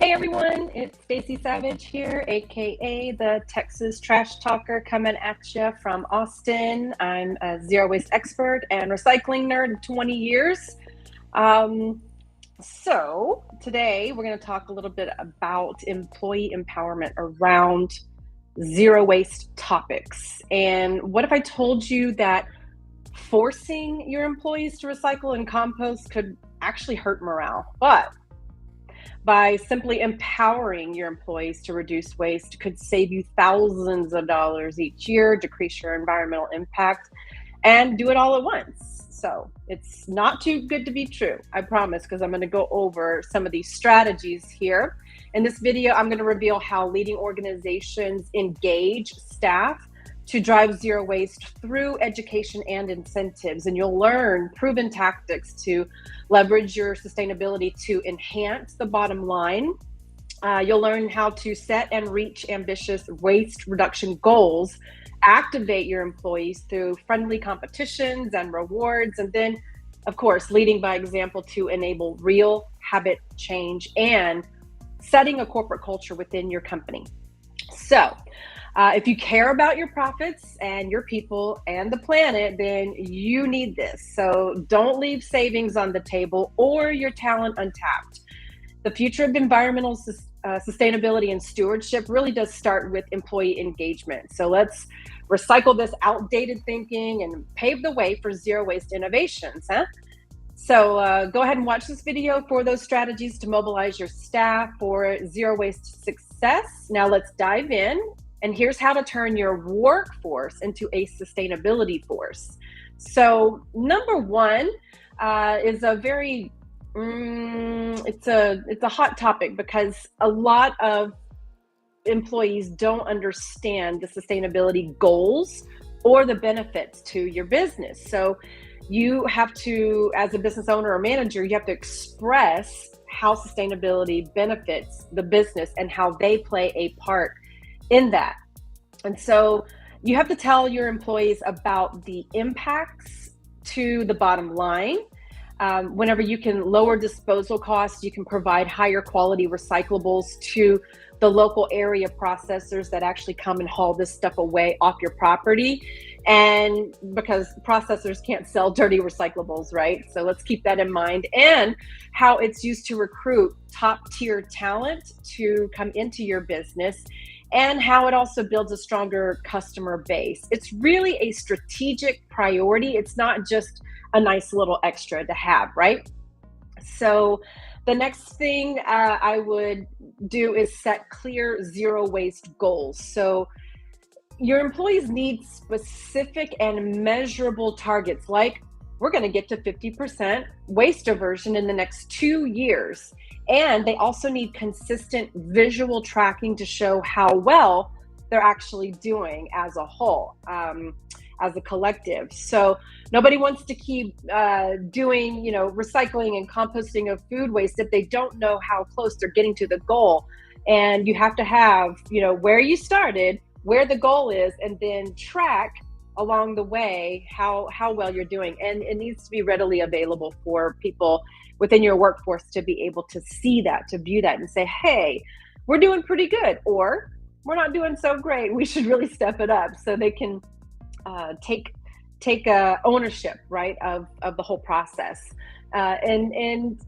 Hey everyone, it's Stacy Savage here, aka the Texas Trash Talker, coming at you from Austin. I'm a zero waste expert and recycling nerd of 20 years. So today we're going to talk a little bit about employee empowerment around zero waste topics. And what if I told you that forcing your employees to recycle and compost could actually hurt morale, but by simply empowering your employees to reduce waste could save you thousands of dollars each year, decrease your environmental impact, and do it all at once. So it's not too good to be true, I promise, because I'm going to go over some of these strategies here. In this video, I'm going to reveal how leading organizations engage staff to drive zero waste through education and incentives. And you'll learn proven tactics to leverage your sustainability to enhance the bottom line. You'll learn how to set and reach ambitious waste reduction goals, activate your employees through friendly competitions and rewards, and then, of course, leading by example to enable real habit change and setting a corporate culture within your company. So, if you care about your profits and your people and the planet, then you need this. So don't leave savings on the table or your talent untapped. The future of environmental sustainability and stewardship really does start with employee engagement. So let's recycle this outdated thinking and pave the way for zero waste innovations, huh? So go ahead and watch this video for those strategies to mobilize your staff for zero waste success. Now let's dive in. And here's how to turn your workforce into a sustainability force. So number one is a very, it's a hot topic because a lot of employees don't understand the sustainability goals or the benefits to your business. So you have to, as a business owner or manager, you have to express how sustainability benefits the business and how they play a part in that. And so you have to tell your employees about the impacts to the bottom line. Whenever you can lower disposal costs, you can provide higher quality recyclables to the local area processors that actually come and haul this stuff away off your property. And because processors can't sell dirty recyclables, right? So let's keep that in mind. And how it's used to recruit top tier talent to come into your business, and how it also builds a stronger customer base. It's really a strategic priority. It's not just a nice little extra to have, right? So the next thing I would do is set clear zero waste goals. So your employees need specific and measurable targets, like we're going to get to 50% waste diversion in the next 2 years. And they also need consistent visual tracking to show how well they're actually doing as a whole, as a collective. So nobody wants to keep doing, recycling and composting of food waste if they don't know how close they're getting to the goal. And you have to have, where you started, where the goal is, and then track along the way how well you're doing. And it needs to be readily available for people within your workforce to be able to see that, to view that and say, hey, we're doing pretty good, or we're not doing so great, we should really step it up, so they can take ownership, right, of the whole process. And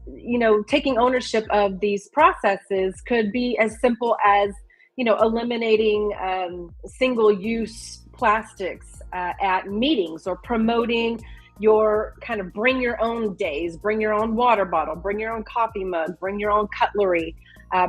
taking ownership of these processes could be as simple as eliminating single-use plastics at meetings, or promoting your kind of bring your own days, bring your own water bottle, bring your own coffee mug, bring your own cutlery,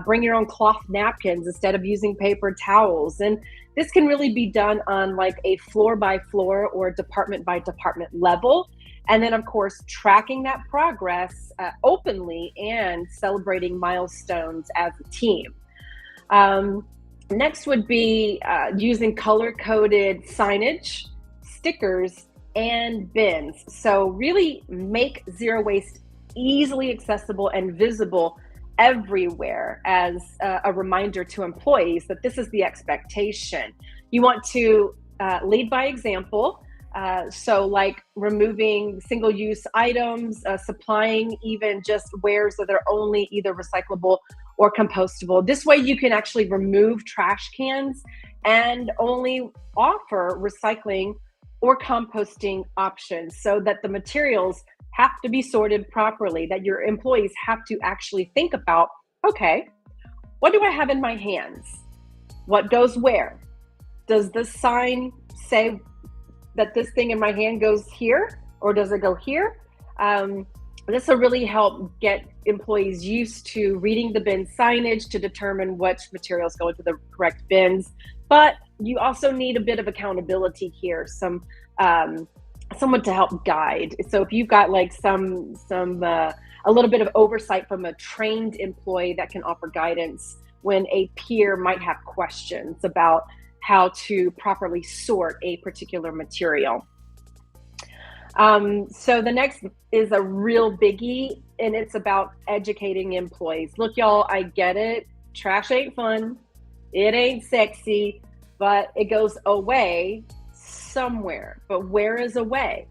bring your own cloth napkins instead of using paper towels. And this can really be done on like a floor by floor or department by department level. And then of course, tracking that progress openly and celebrating milestones as a team. Next would be using color-coded signage, stickers, and bins. So really make zero waste easily accessible and visible everywhere as a reminder to employees that this is the expectation. You want to lead by example, So like removing single-use items, supplying even just wares that are only either recyclable or compostable. This way you can actually remove trash cans and only offer recycling or composting options so that the materials have to be sorted properly, that your employees have to actually think about, okay, what do I have in my hands? What goes where? Does the sign say that this thing in my hand goes here, or does it go here? This will really help get employees used to reading the bin signage to determine which materials go into the correct bins. But you also need a bit of accountability here, someone to help guide. So if you've got like a little bit of oversight from a trained employee that can offer guidance when a peer might have questions about how to properly sort a particular material. So the next is a real biggie, and it's about educating employees. Look, y'all, I get it. Trash ain't fun. It ain't sexy, but it goes away somewhere. But where is away?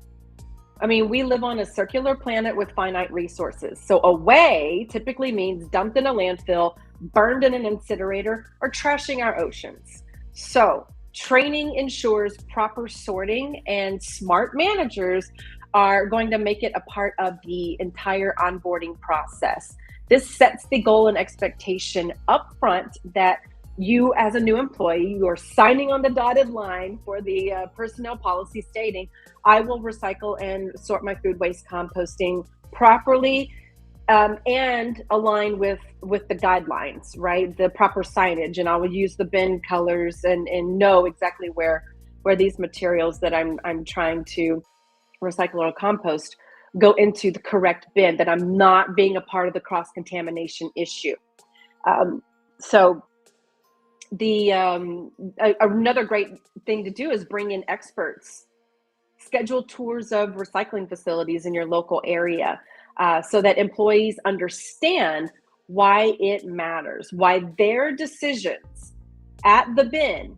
I mean, we live on a circular planet with finite resources. So away typically means dumped in a landfill, burned in an incinerator, or trashing our oceans. So training ensures proper sorting, and smart managers are going to make it a part of the entire onboarding process. This sets the goal and expectation up front that you as a new employee, you are signing on the dotted line for the personnel policy stating, I will recycle and sort my food waste composting properly and align with the guidelines, right? The proper signage, and I will use the bin colors and know exactly where these materials that I'm trying to recycle or compost go into the correct bin, that I'm not being a part of the cross-contamination issue. So another great thing to do is bring in experts. Schedule tours of recycling facilities in your local area so that employees understand why it matters, why their decisions at the bin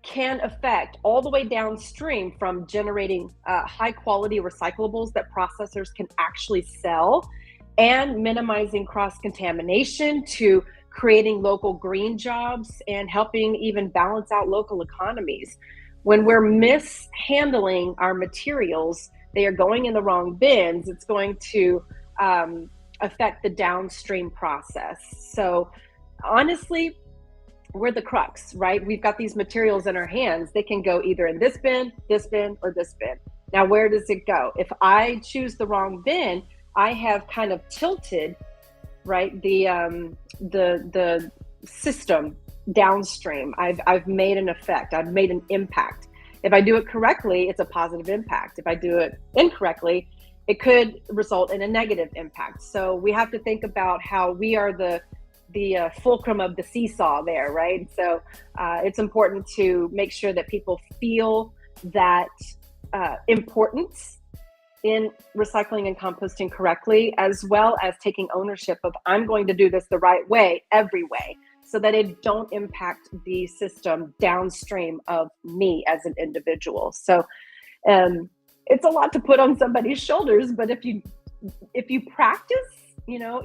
can affect all the way downstream from generating high quality recyclables that processors can actually sell, and minimizing cross-contamination, to creating local green jobs and helping even balance out local economies. When we're mishandling our materials, they are going in the wrong bins, it's going to affect the downstream process. So honestly, we're the crux, right? We've got these materials in our hands. They can go either in this bin, or this bin. Now, where does it go? If I choose the wrong bin, I have kind of tilted, right, the system downstream. I've made an effect. I've made an impact. If I do it correctly, it's a positive impact. If I do it incorrectly, it could result in a negative impact. So we have to think about how we are the fulcrum of the seesaw there, right? So it's important to make sure that people feel that importance in recycling and composting correctly, as well as taking ownership of, I'm going to do this the right way, every way, so that it don't impact the system downstream of me as an individual. So it's a lot to put on somebody's shoulders, but if you practice,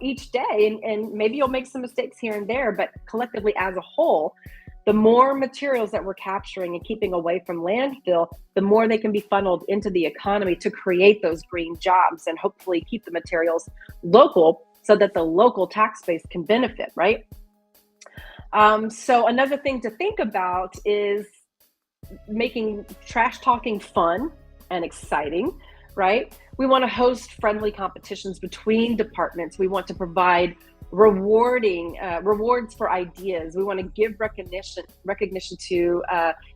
each day, and maybe you'll make some mistakes here and there, but collectively as a whole, the more materials that we're capturing and keeping away from landfill, the more they can be funneled into the economy to create those green jobs and hopefully keep the materials local so that the local tax base can benefit, right? So another thing to think about is making trash talking fun and exciting, right? We want to host friendly competitions between departments. We want to provide rewards for ideas. We want to give recognition to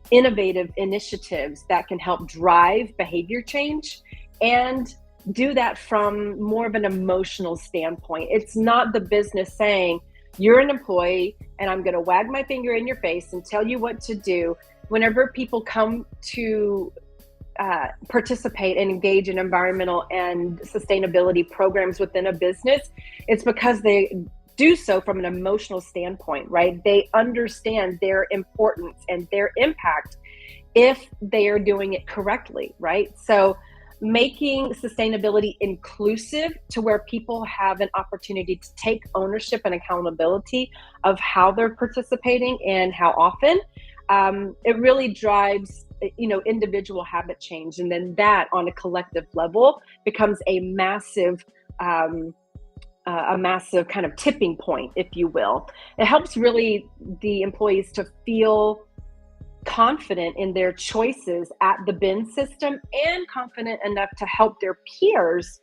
innovative initiatives that can help drive behavior change, and do that from more of an emotional standpoint. It's not the business saying, you're an employee and I'm going to wag my finger in your face and tell you what to do. Whenever people come to participate and engage in environmental and sustainability programs within a business, it's because they do so from an emotional standpoint, right? They understand their importance and their impact if they are doing it correctly, right? So making sustainability inclusive to where people have an opportunity to take ownership and accountability of how they're participating and how often, it really drives individual habit change, and then that on a collective level becomes a massive kind of tipping point, if you will. It helps really the employees to feel confident in their choices at the bin system and confident enough to help their peers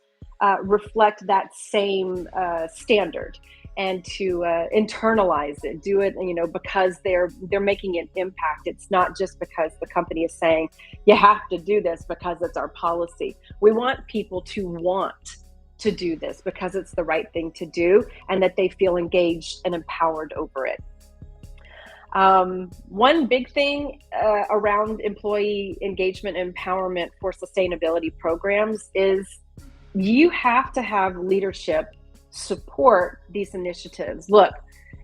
reflect that same standard, and to internalize it, do it, because they're making an impact. It's not just because the company is saying you have to do this because it's our policy. We want people to want to do this because it's the right thing to do, and that they feel engaged and empowered over it. One big thing around employee engagement and empowerment for sustainability programs is you have to have leadership support these initiatives. Look,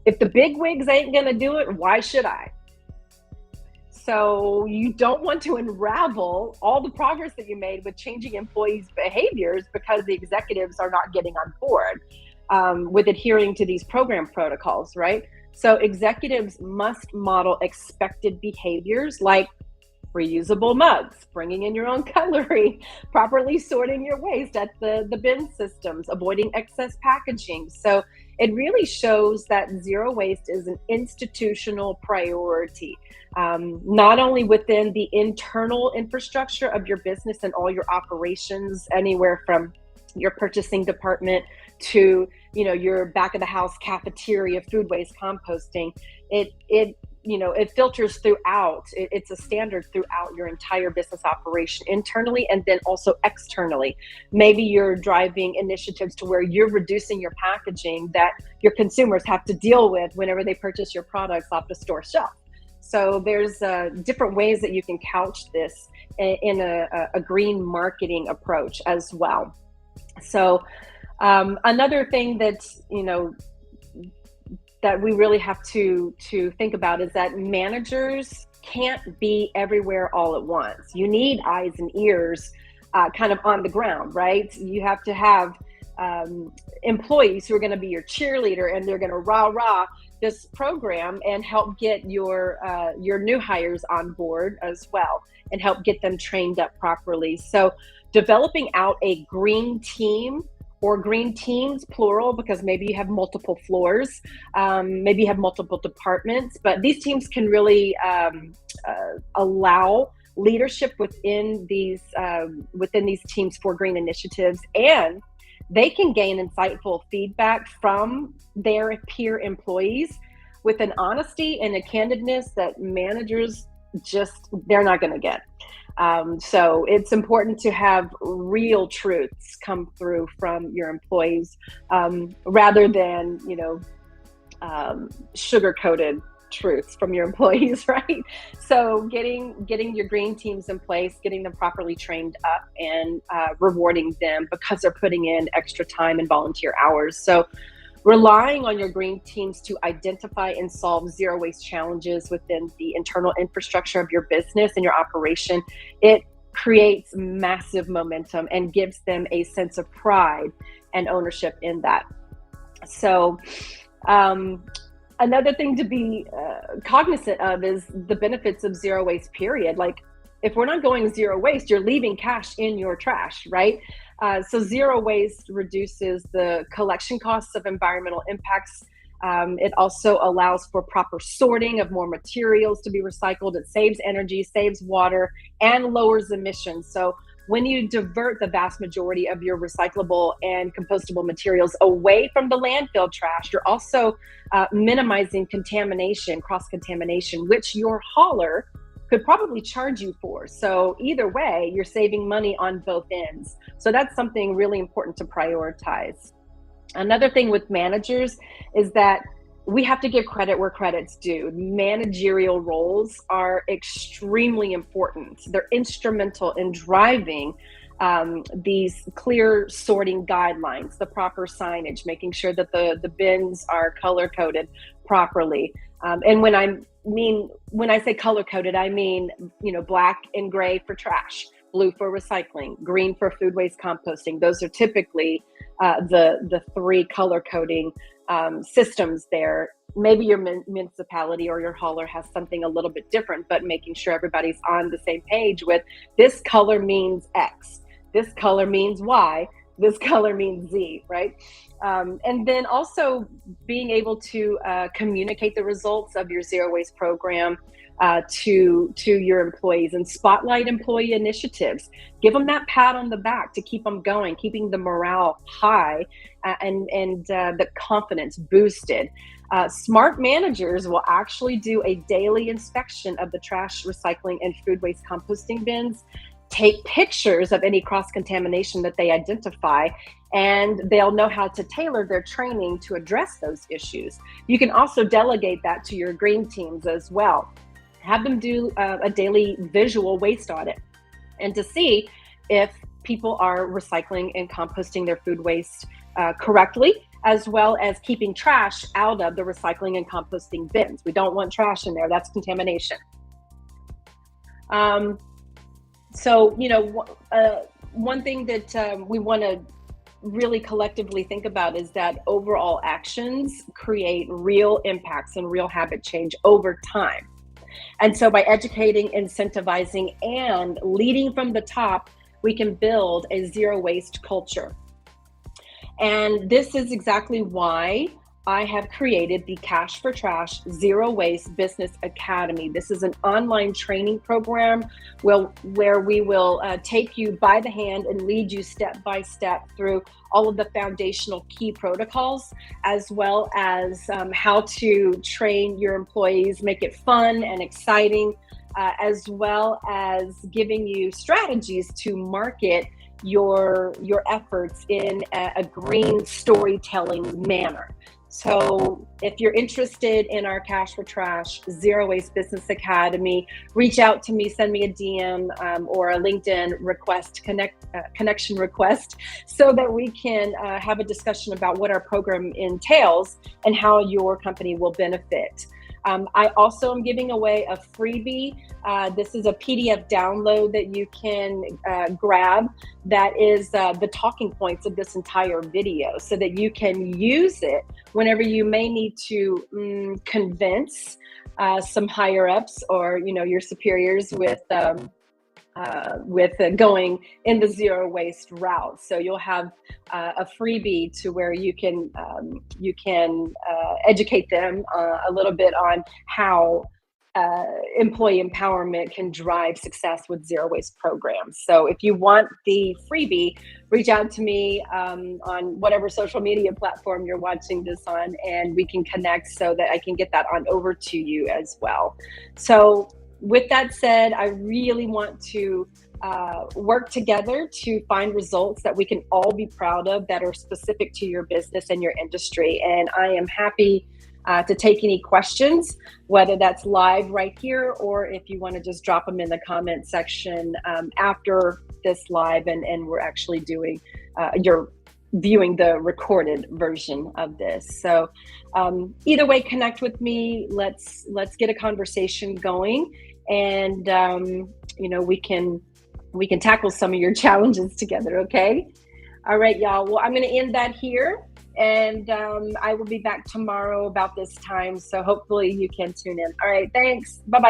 if the big wigs ain't going to do it, why should I? So you don't want to unravel all the progress that you made with changing employees' behaviors because the executives are not getting on board with adhering to these program protocols, right? So executives must model expected behaviors like reusable mugs, bringing in your own cutlery, properly sorting your waste at the bin systems, avoiding excess packaging. So it really shows that zero waste is an institutional priority, not only within the internal infrastructure of your business and all your operations, anywhere from your purchasing department to your back of the house cafeteria, food waste composting. It filters throughout. It's a standard throughout your entire business operation, internally and then also externally. Maybe you're driving initiatives to where you're reducing your packaging that your consumers have to deal with whenever they purchase your products off the store shelf. So there's different ways that you can couch this in a green marketing approach as well. So another thing that we really have to think about is that managers can't be everywhere all at once. You need eyes and ears kind of on the ground, right? You have to have employees who are going to be your cheerleader, and they're going to rah this program and help get your new hires on board as well, and help get them trained up properly. So developing out a green team, or green teams, plural, because maybe you have multiple floors, maybe you have multiple departments, but these teams can really allow leadership within these teams for green initiatives, and they can gain insightful feedback from their peer employees with an honesty and a candidness that managers they're not going to get. So it's important to have real truths come through from your employees, rather than, sugar-coated truths from your employees, right? So getting your green teams in place, getting them properly trained up, and rewarding them because they're putting in extra time and volunteer hours. So relying on your green teams to identify and solve zero waste challenges within the internal infrastructure of your business and your operation, it creates massive momentum and gives them a sense of pride and ownership in that. So another thing to be cognizant of is the benefits of zero waste, period. Like, if we're not going zero waste, you're leaving cash in your trash, right? So zero waste reduces the collection costs of environmental impacts. It also allows for proper sorting of more materials to be recycled. It saves energy, saves water, and lowers emissions. So when you divert the vast majority of your recyclable and compostable materials away from the landfill trash, you're also minimizing contamination, cross-contamination, which your hauler could probably charge you for. So either way, you're saving money on both ends. So that's something really important to prioritize. Another thing with managers is that we have to give credit where credit's due. Managerial roles are extremely important. They're instrumental in driving these clear sorting guidelines, the proper signage, making sure that the bins are color coded properly. And when I say color coded, I mean, black and gray for trash, blue for recycling, green for food waste composting. Those are typically the three color coding systems there. Maybe your municipality or your hauler has something a little bit different, but making sure everybody's on the same page with this color means X, this color means Y, this color means Z, right? And then also being able to communicate the results of your zero waste program to your employees and spotlight employee initiatives. Give them that pat on the back to keep them going, keeping the morale high and the confidence boosted. Smart managers will actually do a daily inspection of the trash, recycling, and food waste composting bins, take pictures of any cross-contamination that they identify, and they'll know how to tailor their training to address those issues. You can also delegate that to your green teams as well. Have them do a daily visual waste audit and to see if people are recycling and composting their food waste correctly, as well as keeping trash out of the recycling and composting bins. We don't want trash in there. That's contamination. So, one thing that we want to really collectively think about is that overall actions create real impacts and real habit change over time. And so by educating, incentivizing, and leading from the top, we can build a zero waste culture. And this is exactly why I have created the Cash for Trash Zero Waste Business Academy. This is an online training program where we will take you by the hand and lead you step by step through all of the foundational key protocols, as well as how to train your employees, make it fun and exciting, as well as giving you strategies to market your efforts in a green storytelling manner. So if you're interested in our Cash for Trash Zero Waste Business Academy, reach out to me, send me a DM or a LinkedIn connection request, so that we can have a discussion about what our program entails and how your company will benefit. I also am giving away a freebie. This is a PDF download that you can grab that is the talking points of this entire video, so that you can use it whenever you may need to convince some higher ups or your superiors with going in the zero waste route. So you'll have a freebie to where you can educate them a little bit on how employee empowerment can drive success with zero waste programs. So if you want the freebie, reach out to me on whatever social media platform you're watching this on, and we can connect so that I can get that on over to you as well. So with that said, I really want to work together to find results that we can all be proud of, that are specific to your business and your industry. And I am happy to take any questions, whether that's live right here, or if you want to just drop them in the comment section after this live, and we're actually doing you're viewing the recorded version of this. So either way, connect with me. Let's get a conversation going, and we can tackle some of your challenges together. Okay. All right, y'all. Well, I'm going to end that here, and I will be back tomorrow about this time. So hopefully you can tune in. All right. Thanks. Bye-bye.